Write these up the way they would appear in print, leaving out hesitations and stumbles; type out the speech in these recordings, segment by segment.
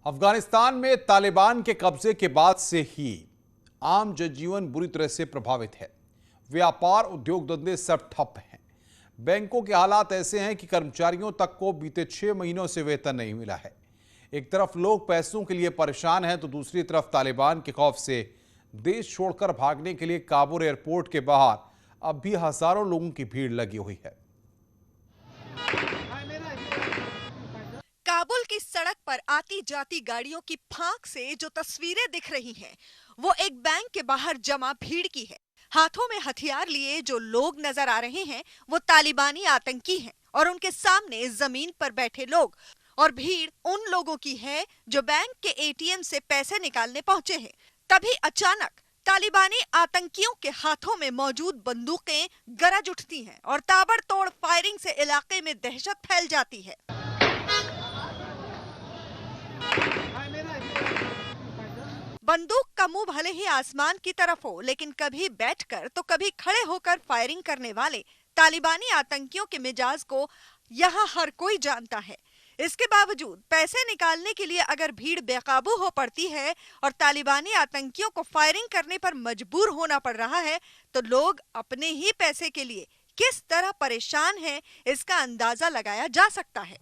अफगानिस्तान में तालिबान के कब्जे के बाद से ही आम जनजीवन बुरी तरह से प्रभावित है। व्यापार, उद्योग धंधे सब ठप हैं। बैंकों के हालात ऐसे हैं कि कर्मचारियों तक को बीते 6 महीनों से वेतन नहीं मिला है। एक तरफ लोग पैसों के लिए परेशान हैं तो दूसरी तरफ तालिबान के खौफ से देश छोड़कर भागने के लिए काबुल एयरपोर्ट के बाहर अब भी हजारों लोगों की भीड़ लगी हुई है। काबुल की सड़क पर आती जाती गाड़ियों की फांक से जो तस्वीरें दिख रही हैं, वो एक बैंक के बाहर जमा भीड़ की है। हाथों में हथियार लिए जो लोग नजर आ रहे हैं वो तालिबानी आतंकी हैं और उनके सामने जमीन पर बैठे लोग। और भीड़ उन लोगों की है जो बैंक के एटीएम से पैसे निकालने पहुंचे हैं। तभी अचानक तालिबानी आतंकियों के हाथों में मौजूद बंदूकें गरज उठती हैं और ताबड़तोड़ फायरिंग से इलाके में दहशत फैल जाती है। बंदूक का मुंह भले ही आसमान की तरफ हो, लेकिन कभी बैठकर तो कभी खड़े होकर फायरिंग करने वाले तालिबानी आतंकियों के मिजाज को यहाँ हर कोई जानता है। इसके बावजूद पैसे निकालने के लिए अगर भीड़ बेकाबू हो पड़ती है और तालिबानी आतंकियों को फायरिंग करने पर मजबूर होना पड़ रहा है, तो लोग अपने ही पैसे के लिए किस तरह परेशान हैं, इसका अंदाजा लगाया जा सकता है।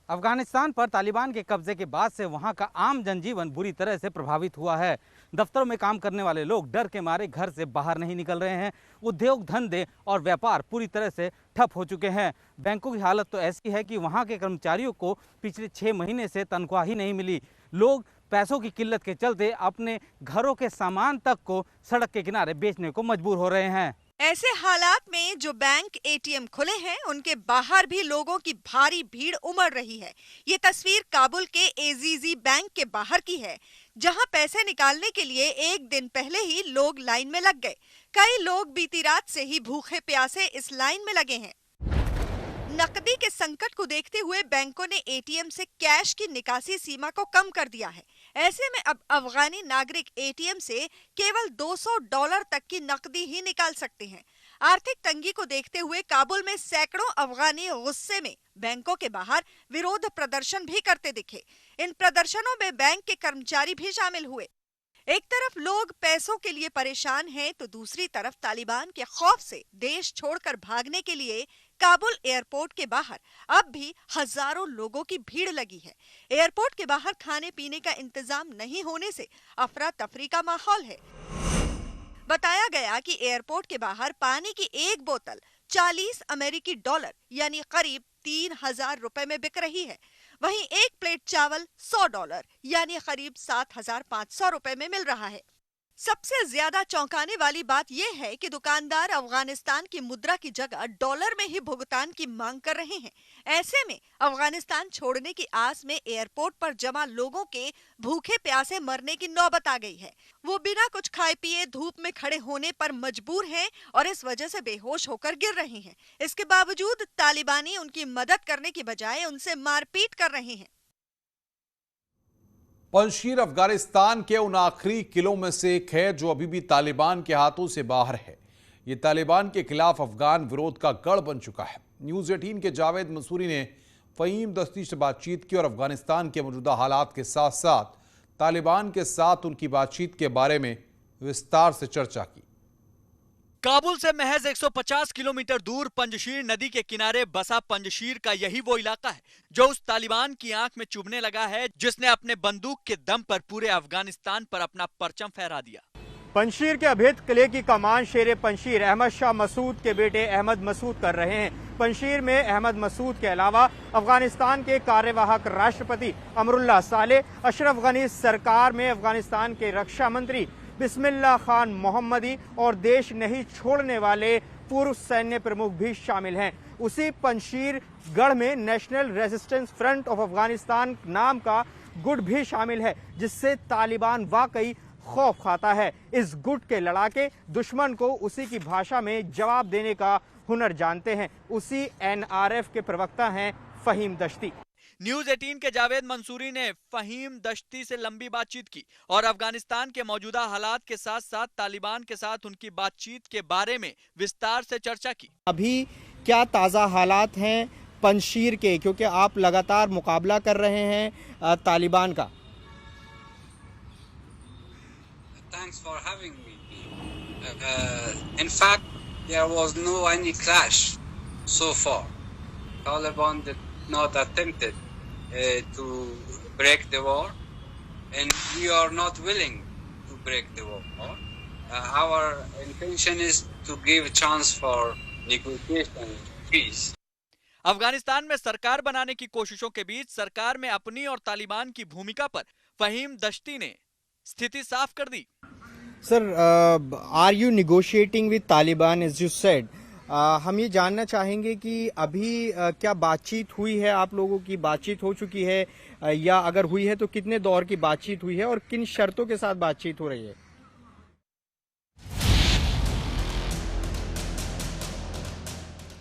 अफगानिस्तान पर तालिबान के कब्जे के बाद से वहां का आम जनजीवन बुरी तरह से प्रभावित हुआ है। दफ्तरों में काम करने वाले लोग डर के मारे घर से बाहर नहीं निकल रहे हैं। उद्योग धंधे और व्यापार पूरी तरह से ठप हो चुके हैं। बैंकों की हालत तो ऐसी है कि वहां के कर्मचारियों को पिछले 6 महीने से तनख्वाह ही नहीं मिली। लोग पैसों की किल्लत के चलते अपने घरों के सामान तक को सड़क के किनारे बेचने को मजबूर हो रहे हैं। ऐसे हालात में जो बैंक एटीएम खुले हैं, उनके बाहर भी लोगों की भारी भीड़ उमड़ रही है। ये तस्वीर काबुल के एजीजी बैंक के बाहर की है, जहां पैसे निकालने के लिए एक दिन पहले ही लोग लाइन में लग गए। कई लोग बीती रात से ही भूखे प्यासे इस लाइन में लगे हैं। नकदी के संकट को देखते हुए बैंकों ने एटीएम से कैश की निकासी सीमा को कम कर दिया है। ऐसे में अब अफगानी नागरिक एटीएम से केवल $200 तक की नकदी ही निकाल सकते हैं। आर्थिक तंगी को देखते हुए काबुल में सैकड़ों अफगानी गुस्से में बैंकों के बाहर विरोध प्रदर्शन भी करते दिखे। इन प्रदर्शनों में बैंक के कर्मचारी भी शामिल हुए। एक तरफ लोग पैसों के लिए परेशान हैं तो दूसरी तरफ तालिबान के खौफ से देश छोड़कर भागने के लिए काबुल एयरपोर्ट के बाहर अब भी हजारों लोगों की भीड़ लगी है। एयरपोर्ट के बाहर खाने पीने का इंतजाम नहीं होने से अफरा तफरी का माहौल है। बताया गया कि एयरपोर्ट के बाहर पानी की एक बोतल 40 अमेरिकी डॉलर यानी करीब 3000 रुपए में बिक रही है। वहीं एक प्लेट चावल $100 यानी करीब 7500 रुपए में मिल रहा है। सबसे ज्यादा चौंकाने वाली बात यह है कि दुकानदार अफगानिस्तान की मुद्रा की जगह डॉलर में ही भुगतान की मांग कर रहे हैं। ऐसे में अफगानिस्तान छोड़ने की आस में एयरपोर्ट पर जमा लोगों के भूखे प्यासे मरने की नौबत आ गई है। वो बिना कुछ खाए पिए धूप में खड़े होने पर मजबूर हैं और इस वजह से बेहोश होकर गिर रहे हैं। इसके बावजूद तालिबानी उनकी मदद करने की बजाय उनसे मारपीट कर रहे हैं। पंजशीर अफगानिस्तान के उन आखिरी किलों में से एक है जो अभी भी तालिबान के हाथों से बाहर है। ये तालिबान के खिलाफ अफगान विरोध का गढ़ बन चुका है। न्यूज़ 18 के जावेद मंसूरी ने फ़हीम दश्ती से बातचीत की और अफगानिस्तान के मौजूदा हालात के साथ साथ तालिबान के साथ उनकी बातचीत के बारे में विस्तार से चर्चा की। काबुल से महज 150 किलोमीटर दूर पंजशीर नदी के किनारे बसा पंजशीर का यही वो इलाका है जो उस तालिबान की आंख में चुभने लगा है जिसने अपने बंदूक के दम पर पूरे अफगानिस्तान पर अपना परचम फहरा दिया। पंजशीर के अभेद किले की कमान शेर पंजशीर अहमद शाह मसूद के बेटे अहमद मसूद कर रहे हैं। पंजशीर में अहमद मसूद के अलावा अफगानिस्तान के कार्यवाहक राष्ट्रपति अमरुल्लाह सालेह, अशरफ गनी सरकार में अफगानिस्तान के रक्षा मंत्री बिस्मिल्लाह खान मोहम्मदी और देश नहीं छोड़ने वाले पूर्व सैन्य प्रमुख भी शामिल हैं। उसी पंजशीर गढ़ में national resistance front of Afghanistan नाम का गुट भी शामिल है जिससे तालिबान वाकई खौफ खाता है। इस गुट के लड़ाके दुश्मन को उसी की भाषा में जवाब देने का हुनर जानते हैं। उसी NRF के प्रवक्ता हैं फ़हीम दश्ती। न्यूज़ 18 के जावेद मंसूरी ने फ़हीम दश्ती से लंबी बातचीत की और अफगानिस्तान के मौजूदा हालात के साथ साथ तालिबान के साथ उनकी बातचीत के बारे में विस्तार से चर्चा की। अभी क्या ताज़ा हालात हैं पंजशीर के, क्योंकि आप लगातार मुकाबला कर रहे हैं तालिबान का? Thanks for having me. In fact, there was no any clash so far. Taliban did not attempted to break the war, and we are not willing to break the war. Our intention is to give a chance for negotiation, peace. Afghanistan में सरकार बनाने की कोशिशों के बीच सरकार में अपनी और तालिबान की भूमिका पर फहीम दश्ती ने स्थिति साफ कर दी। Sir, are you negotiating with Taliban as you said? हम ये जानना चाहेंगे कि अभी क्या बातचीत हुई है, आप लोगों की बातचीत हो चुकी है, या अगर हुई है तो कितने दौर की बातचीत हुई है और किन शर्तों के साथ बातचीत हो रही है?